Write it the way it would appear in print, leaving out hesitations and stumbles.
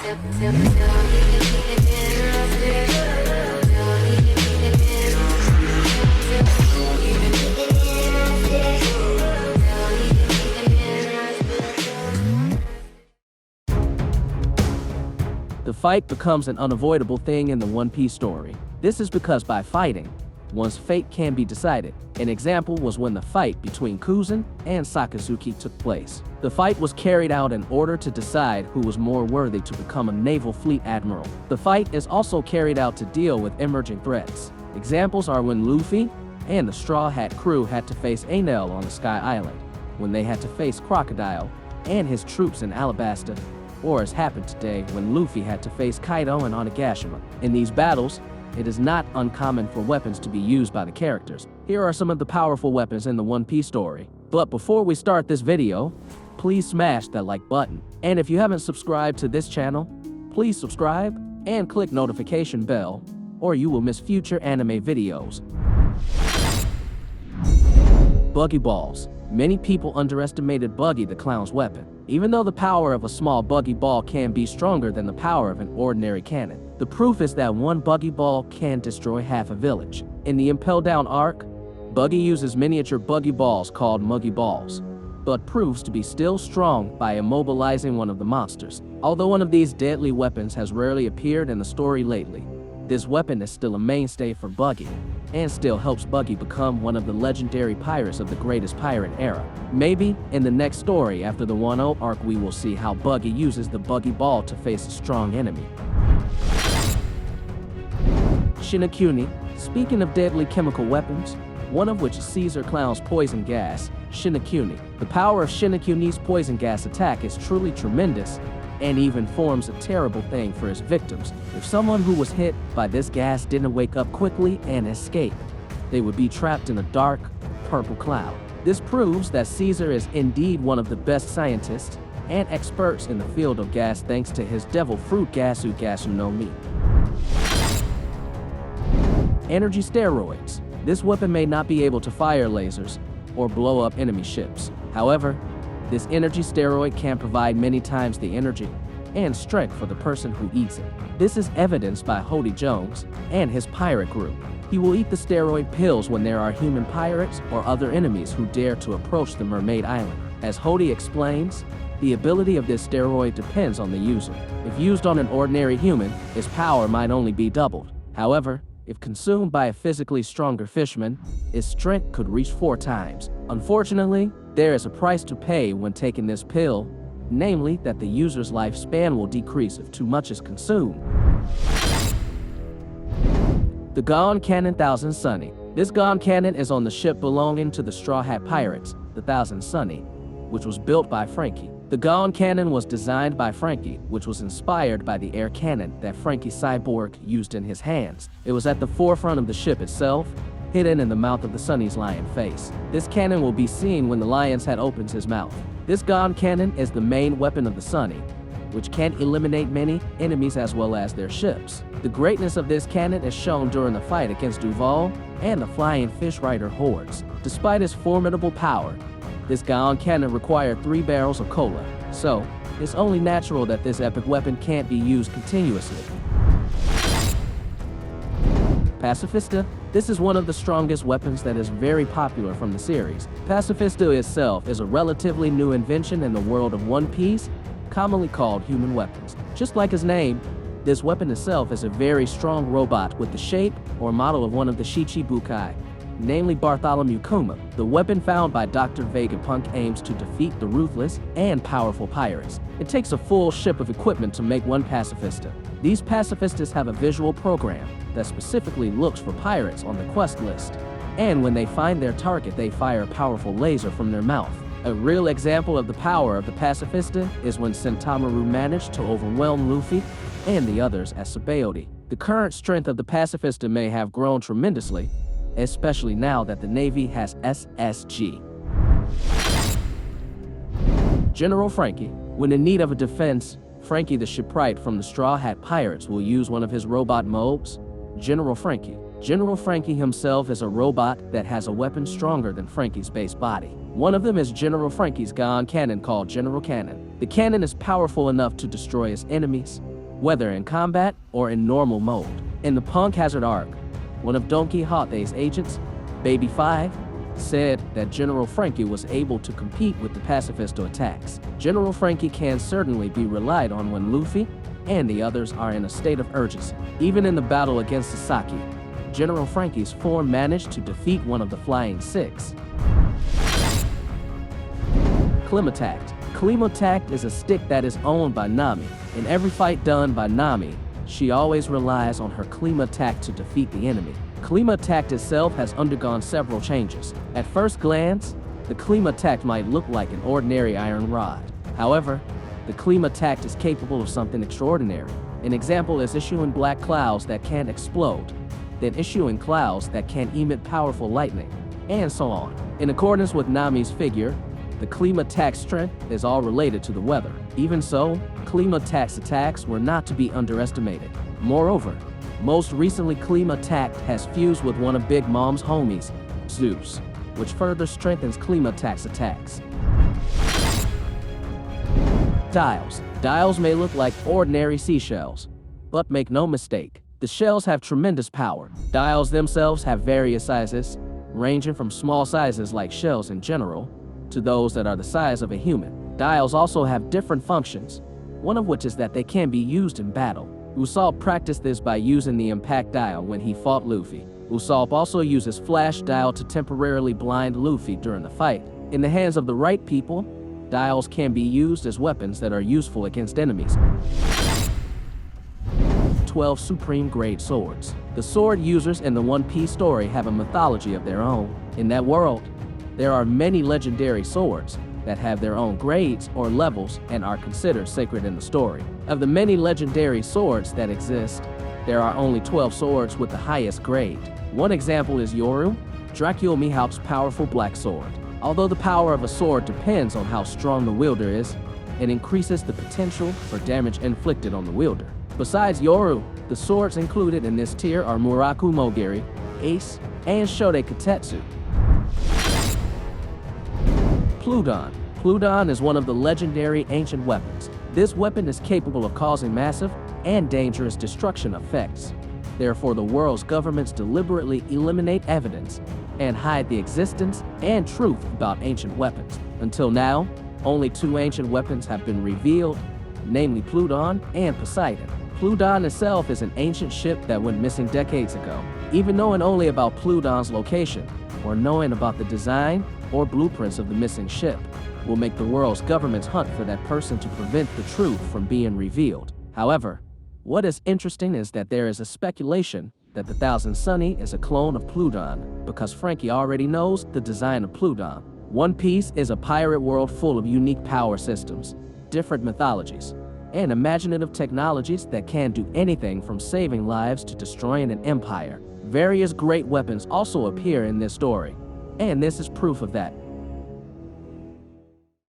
The fight becomes an unavoidable thing in the One Piece story. This is because by fighting, one's fate can be decided. An example was when the fight between Kuzan and Sakazuki took place. The fight was carried out in order to decide who was more worthy to become a naval fleet admiral. The fight is also carried out to deal with emerging threats. Examples are when Luffy and the Straw Hat crew had to face Enel on the Sky Island, when they had to face Crocodile and his troops in Alabasta, or as happened today when Luffy had to face Kaido and Onigashima. In these battles, it is not uncommon for weapons to be used by the characters. Here are some of the powerful weapons in the One Piece story. But before we start this video, please smash that like button. And if you haven't subscribed to this channel, please subscribe and click notification bell, or you will miss future anime videos. Buggy Balls. Many people underestimated Buggy the Clown's weapon. Even though the power of a small buggy ball can be stronger than the power of an ordinary cannon, the proof is that one buggy ball can destroy half a village. In the Impel Down arc, Buggy uses miniature buggy balls called Buggy Balls, but proves to be still strong by immobilizing one of the monsters. Although one of these deadly weapons has rarely appeared in the story lately, this weapon is still a mainstay for Buggy, and still helps Buggy become one of the legendary pirates of the greatest pirate era. Maybe in the next story after the 1-0 arc we will see how Buggy uses the buggy ball to face a strong enemy. Shinokuni. Speaking of deadly chemical weapons, one of which is Caesar Clown's poison gas, Shinokuni. The power of Shinokuni's poison gas attack is truly tremendous, and even forms a terrible thing for his victims. If someone who was hit by this gas didn't wake up quickly and escape, they would be trapped in a dark, purple cloud. This proves that Caesar is indeed one of the best scientists and experts in the field of gas thanks to his devil fruit gasu gasu no mi. Energy steroids. This weapon may not be able to fire lasers or blow up enemy ships. However, this energy steroid can provide many times the energy and strength for the person who eats it. This is evidenced by Hody Jones and his pirate group. He will eat the steroid pills when there are human pirates or other enemies who dare to approach the Mermaid Island. As Hody explains, the ability of this steroid depends on the user. If used on an ordinary human, its power might only be doubled. However, if consumed by a physically stronger fisherman, its strength could reach 4 times. Unfortunately, there is a price to pay when taking this pill, namely that the user's lifespan will decrease if too much is consumed. The Gaon Cannon Thousand Sunny. This Gaon cannon is on the ship belonging to the Straw Hat Pirates, the Thousand Sunny, which was built by Franky. The Gaon cannon was designed by Franky, which was inspired by the air cannon that Franky Cyborg used in his hands. It was at the forefront of the ship itself, hidden in the mouth of the Sunny's lion face. This cannon will be seen when the lion's head opens his mouth. This Gaon cannon is the main weapon of the Sunny, which can eliminate many enemies as well as their ships. The greatness of this cannon is shown during the fight against Duval and the Flying Fish Rider hordes. Despite its formidable power, this Gaon cannon required 3 barrels of cola, so it's only natural that this epic weapon can't be used continuously. Pacifista. This is one of the strongest weapons that is very popular from the series. Pacifista itself is a relatively new invention in the world of One Piece, commonly called human weapons. Just like its name, this weapon itself is a very strong robot with the shape or model of one of the Shichibukai, namely Bartholomew Kuma. The weapon found by Dr. Vegapunk aims to defeat the ruthless and powerful pirates. It takes a full ship of equipment to make one Pacifista. These Pacifistas have a visual program that specifically looks for pirates on the quest list, and when they find their target they fire a powerful laser from their mouth. A real example of the power of the Pacifista is when Sentamaru managed to overwhelm Luffy and the others at Sabaody. The current strength of the Pacifista may have grown tremendously, especially now that the Navy has SSG. General Franky. When in need of a defense, Franky the shipwright from the Straw Hat Pirates will use one of his robot modes, General Franky. General Franky himself is a robot that has a weapon stronger than Franky's base body. One of them is General Franky's Gaon cannon called General Cannon. The cannon is powerful enough to destroy his enemies, whether in combat or in normal mode. In the Punk Hazard arc, one of Don Quixote's agents, Baby 5, said that General Franky was able to compete with the Pacifista attacks. General Franky can certainly be relied on when Luffy and the others are in a state of urgency. Even in the battle against Sasaki, General Franky's form managed to defeat one of the Flying Six. Clima-Tact. Clima-Tact is a stick that is owned by Nami. In every fight done by Nami, she always relies on her Clima-Tact to defeat the enemy. Clima-Tact itself has undergone several changes. At first glance, the Clima-Tact might look like an ordinary iron rod. However, the Clima-Tact is capable of something extraordinary. An example is issuing black clouds that can explode, then issuing clouds that can emit powerful lightning, and so on. In accordance with Nami's figure, the Clima-Tact's strength is all related to the weather. Even so, Clima-Tact's attacks were not to be underestimated. Moreover, most recently Clima-Tact has fused with one of Big Mom's homies, Zeus, which further strengthens Clima-Tact's attacks. Dials. Dials may look like ordinary seashells, but make no mistake, the shells have tremendous power. Dials themselves have various sizes, ranging from small sizes like shells in general, to those that are the size of a human. Dials also have different functions, one of which is that they can be used in battle. Usopp practiced this by using the impact dial when he fought Luffy. Usopp also uses flash dial to temporarily blind Luffy during the fight. In the hands of the right people, dials can be used as weapons that are useful against enemies. 12 Supreme Grade Swords. The sword users in the One Piece story have a mythology of their own. In that world, there are many legendary swords that have their own grades or levels and are considered sacred in the story. Of the many legendary swords that exist, there are only 12 swords with the highest grade. One example is Yoru, Dracula Mihawk's powerful black sword. Although the power of a sword depends on how strong the wielder is, it increases the potential for damage inflicted on the wielder. Besides Yoru, the swords included in this tier are Muraku Mogiri, Ace, and Shode Katetsu. Pludon. Pludon is one of the legendary ancient weapons. This weapon is capable of causing massive and dangerous destruction effects. Therefore, the world's governments deliberately eliminate evidence and hide the existence and truth about ancient weapons. Until now, only 2 ancient weapons have been revealed, namely Pludon and Poseidon. Pludon itself is an ancient ship that went missing decades ago. Even knowing only about Pludon's location, or knowing about the design or blueprints of the missing ship, will make the world's governments hunt for that person to prevent the truth from being revealed. However, what is interesting is that there is a speculation that the Thousand Sunny is a clone of Pludon, because Franky already knows the design of Pludon. One Piece is a pirate world full of unique power systems, different mythologies, and imaginative technologies that can do anything from saving lives to destroying an empire. Various great weapons also appear in this story, and this is proof of that.